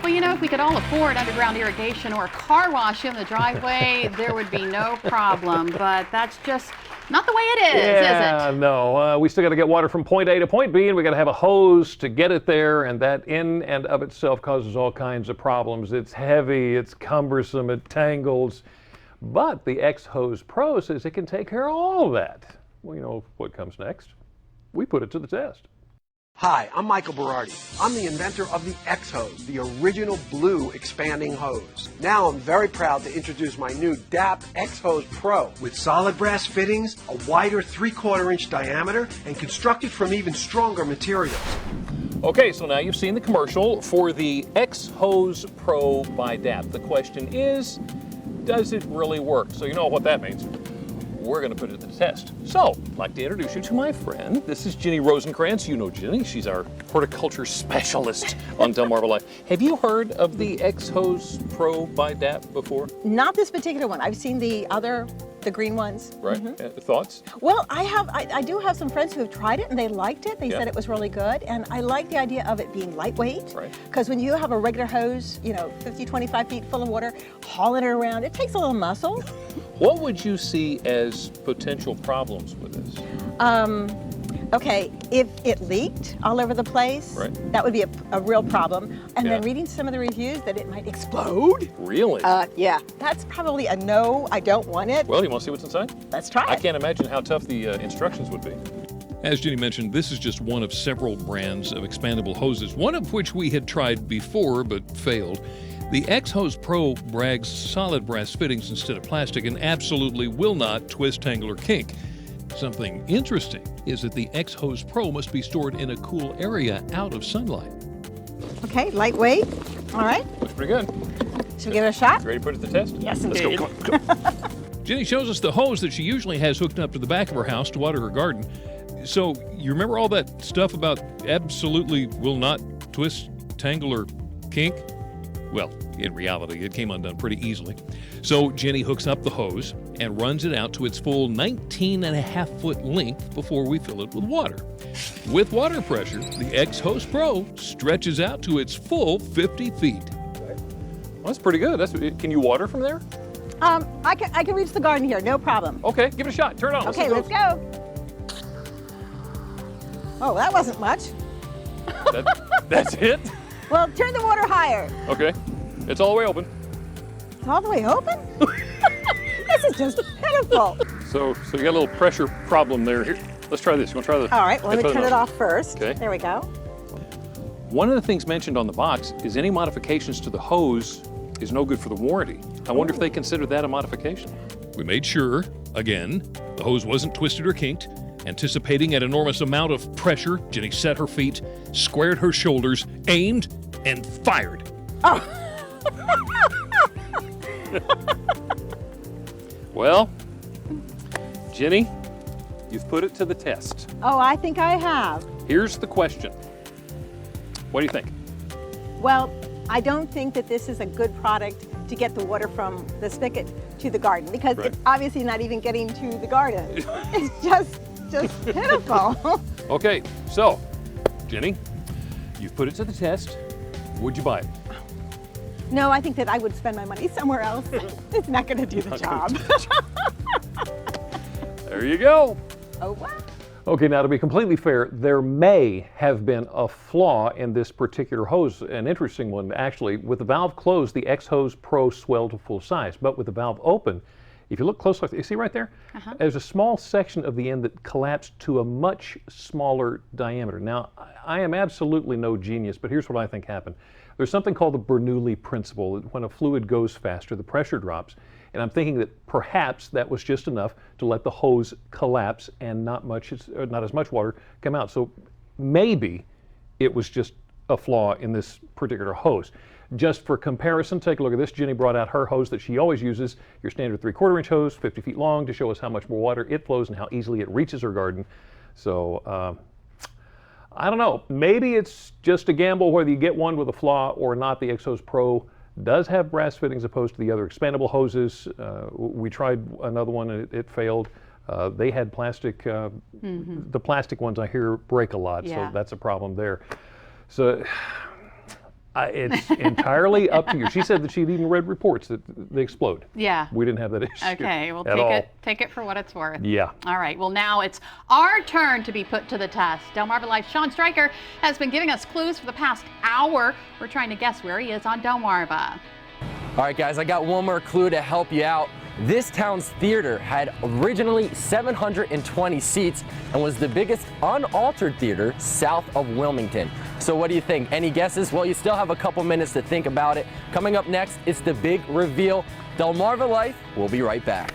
Well, you know, if we could all afford underground irrigation or a car wash in the driveway, there would be no problem. But that's just not the way it is it? No. We still got to get water from point A to point B, and we got to have a hose to get it there, and that in and of itself causes all kinds of problems. It's heavy, it's cumbersome, it tangles. But the X-Hose Pro says it can take care of all of that. Well, you know what comes next? We put it to the test. Hi, I'm Michael Berardi. I'm the inventor of the X-Hose, the original blue expanding hose. Now I'm very proud to introduce my new DAP X-Hose Pro with solid brass fittings, a wider 3/4 inch diameter, and constructed from even stronger materials. Okay, so now you've seen the commercial for the X-Hose Pro by DAP. The question is, does it really work? So you know what that means. We're going to put it to the test. So, I'd like to introduce you to my friend. This is Ginny Rosenkranz. You know Ginny. She's our horticulture specialist on Delmarva Life. Have you heard of the X-Hose Pro by DAP before? Not this particular one. I've seen the other, the green ones. Right. Thoughts? Well, I do have some friends who have tried it and they liked it. They said it was really good. And I like the idea of it being lightweight. Right. Because when you have a regular hose, you know, 50, 25 feet full of water, hauling it around, it takes a little muscle. What would you see as potential problems with this? Okay, if it leaked all over the place, that would be a real problem. And then reading some of the reviews that it might explode. Really? Yeah, that's probably a no, I don't want it. Well, you want to see what's inside? Let's try it. I can't imagine how tough the instructions would be. As Ginny mentioned, this is just one of several brands of expandable hoses, one of which we had tried before but failed. The X-Hose Pro brags solid brass fittings instead of plastic and absolutely will not twist, tangle, or kink. Something interesting is that the X-Hose Pro must be stored in a cool area out of sunlight. Okay, lightweight. All right. Looks pretty good. Should we give it a shot? Ready to put it to the test? Yes, Let's indeed. go. Come on. Ginny shows us the hose that she usually has hooked up to the back of her house to water her garden. So, you remember all that stuff about absolutely will not twist, tangle, or kink? Well, in reality, it came undone pretty easily. So Ginny hooks up the hose and runs it out to its full 19.5-foot length before we fill it with water. With water pressure, the X-Hose Pro stretches out to its full 50 feet. Well, that's pretty good. Can you water from there? I can reach the garden here, no problem. Okay, give it a shot. Turn it on. Okay, let's go. Oh, that wasn't much. That's it? Well, turn the water higher. Okay. It's all the way open. It's all the way open? This is just pitiful. So you got a little pressure problem there. Here, let's try this. You want to try this? All right, well, let me turn it off first. Okay. There we go. One of the things mentioned on the box is any modifications to the hose is no good for the warranty. I wonder if they consider that a modification. We made sure, again, the hose wasn't twisted or kinked. Anticipating an enormous amount of pressure, Ginny set her feet, squared her shoulders, aimed, and fired. Oh. Well, Ginny, you've put it to the test. Oh, I think I have. Here's the question. What do you think? Well, I don't think that this is a good product to get the water from the spigot to the garden because it's obviously not even getting to the garden. It's just pitiful. Okay, so, Ginny, you've put it to the test. Would you buy it? No, I think that I would spend my money somewhere else. It's not going to do the job. There you go. Oh, wow. Okay, now to be completely fair, there may have been a flaw in this particular hose, an interesting one actually. With the valve closed, the X-Hose Pro swelled to full size, but with the valve open, if you look closely, you see right there? There's a small section of the end that collapsed to a much smaller diameter. Now, I am absolutely no genius, but here's what I think happened. There's something called the Bernoulli principle. When a fluid goes faster, the pressure drops. And I'm thinking that perhaps that was just enough to let the hose collapse and not as much water come out. So maybe it was just a flaw in this particular hose. Just for comparison, take a look at this. Ginny brought out her hose that she always uses, your standard 3/4 inch hose, 50 feet long, to show us how much more water it flows and how easily it reaches her garden. So I don't know, maybe it's just a gamble whether you get one with a flaw or not. The X-Hose Pro does have brass fittings opposed to the other expandable hoses. We tried another one and it failed. They had plastic, the plastic ones I hear break a lot, so that's a problem there. So it's entirely up to you. She said that she'd even read reports that they explode. Yeah. We didn't have that issue. Okay, well, take it for what it's worth. Yeah. All right, well, now it's our turn to be put to the test. Delmarva Life's Sean Stryker has been giving us clues for the past hour. We're trying to guess where he is on Delmarva. All right, guys, I got one more clue to help you out. This town's theater had originally 720 seats and was the biggest unaltered theater south of Wilmington. So what do you think? Any guesses? Well, you still have a couple minutes to think about it. Coming up next, it's the big reveal. Delmarva Life, we'll be right back.